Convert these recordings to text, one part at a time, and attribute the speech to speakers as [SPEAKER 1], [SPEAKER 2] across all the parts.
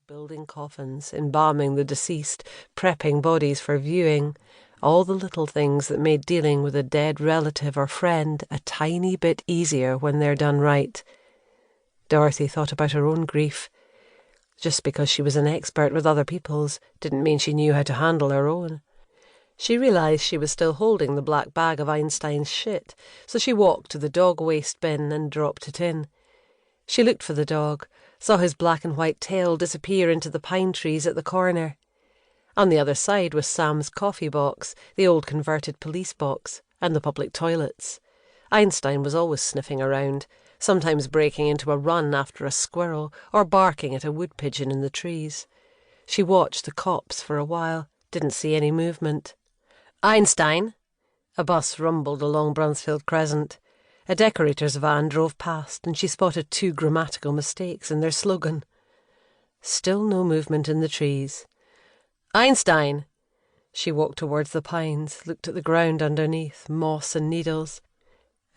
[SPEAKER 1] building coffins, embalming the deceased, prepping bodies for viewing, all the little things that made dealing with a dead relative or friend a tiny bit easier when they're done right. Dorothy thought about her own grief. Just because she was an expert with other people's didn't mean she knew how to handle her own. She realised she was still holding the black bag of Einstein's shit, so she walked to the dog waste bin and dropped it in. She looked for the dog, saw his black and white tail disappear into the pine trees at the corner. On the other side was Sam's coffee box, the old converted police box, and the public toilets. Einstein was always sniffing around, sometimes breaking into a run after a squirrel or barking at a wood pigeon in the trees. She watched the cops for a while, didn't see any movement. "Einstein!" A bus rumbled along Brunsfield Crescent. A decorator's van drove past, and she spotted 2 grammatical mistakes in their slogan. Still no movement in the trees. "Einstein!" She walked towards the pines, looked at the ground underneath, moss and needles.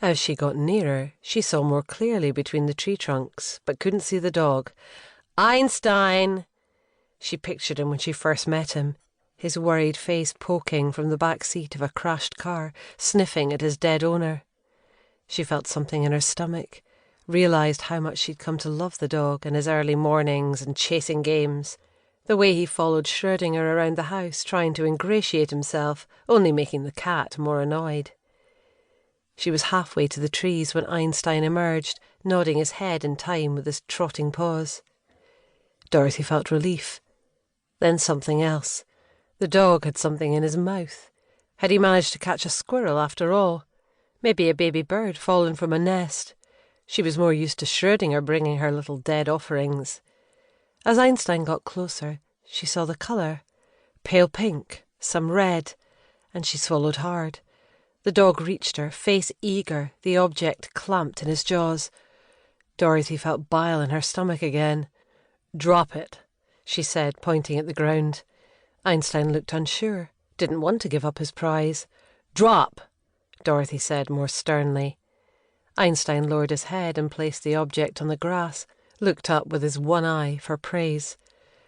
[SPEAKER 1] As she got nearer, she saw more clearly between the tree trunks, but couldn't see the dog. "Einstein!" She pictured him when she first met him, his worried face poking from the back seat of a crashed car, sniffing at his dead owner. She felt something in her stomach, realised how much she'd come to love the dog and his early mornings and chasing games. The way he followed Schrödinger around the house, trying to ingratiate himself, only making the cat more annoyed. She was halfway to the trees when Einstein emerged, nodding his head in time with his trotting paws. Dorothy felt relief. Then something else. The dog had something in his mouth. Had he managed to catch a squirrel after all? Maybe a baby bird fallen from a nest. She was more used to Schrödinger bringing her little dead offerings. As Einstein got closer, she saw the colour. Pale pink, some red, and she swallowed hard. The dog reached her, face eager, the object clamped in his jaws. Dorothy felt bile in her stomach again. "Drop it," she said, pointing at the ground. Einstein looked unsure, didn't want to give up his prize. "Drop," Dorothy said more sternly. Einstein lowered his head and placed the object on the grass, looked up with his one eye for praise.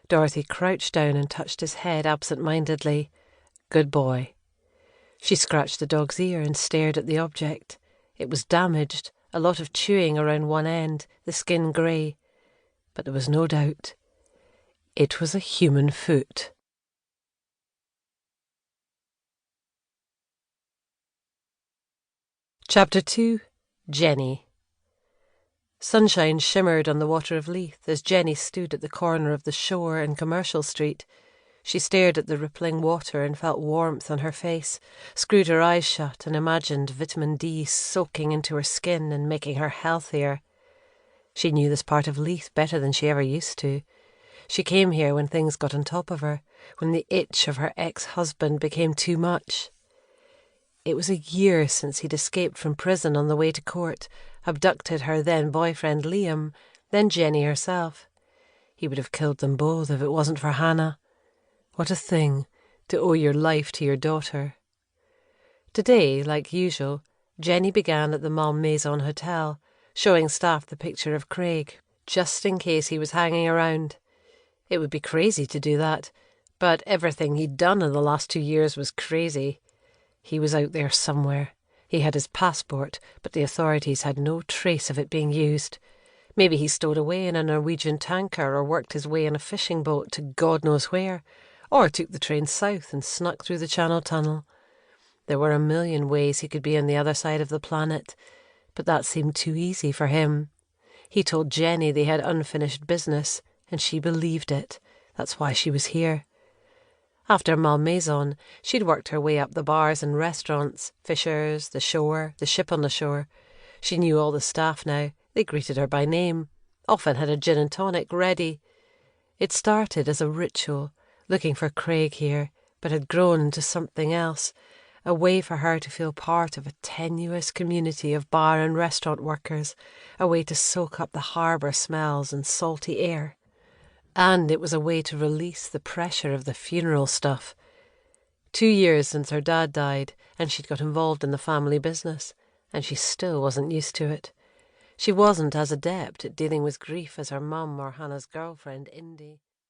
[SPEAKER 1] Dorothy crouched down and touched his head absent-mindedly. "Good boy." She scratched the dog's ear and stared at the object. It was damaged, a lot of chewing around one end, the skin grey. But there was no doubt. It was a human foot. Chapter 2. Jenny. Sunshine shimmered on the water of Leith as Jenny stood at the corner of the shore and Commercial Street. She stared at the rippling water and felt warmth on her face, screwed her eyes shut and imagined vitamin D soaking into her skin and making her healthier. She knew this part of Leith better than she ever used to. She came here when things got on top of her, when the itch of her ex-husband became too much. It was a year since he'd escaped from prison on the way to court, abducted her then-boyfriend Liam, then Jenny herself. He would have killed them both if it wasn't for Hannah. What a thing, to owe your life to your daughter. Today, like usual, Jenny began at the Malmaison Hotel, showing staff the picture of Craig, just in case he was hanging around. It would be crazy to do that, but everything he'd done in the last 2 years was crazy. He was out there somewhere. He had his passport, but the authorities had no trace of it being used. Maybe he stowed away in a Norwegian tanker or worked his way in a fishing boat to God knows where, or took the train south and snuck through the Channel Tunnel. There were a million ways he could be on the other side of the planet, but that seemed too easy for him. He told Jenny they had unfinished business, and she believed it. That's why she was here. After Malmaison, she'd worked her way up the bars and restaurants, Fisher's, the shore, the ship on the shore. She knew all the staff now. They greeted her by name, often had a gin and tonic ready. It started as a ritual, looking for Craig here, but had grown into something else, a way for her to feel part of a tenuous community of bar and restaurant workers, a way to soak up the harbour smells and salty air. And it was a way to release the pressure of the funeral stuff. 2 years since her dad died, and she'd got involved in the family business, and she still wasn't used to it. She wasn't as adept at dealing with grief as her mum or Hannah's girlfriend, Indy.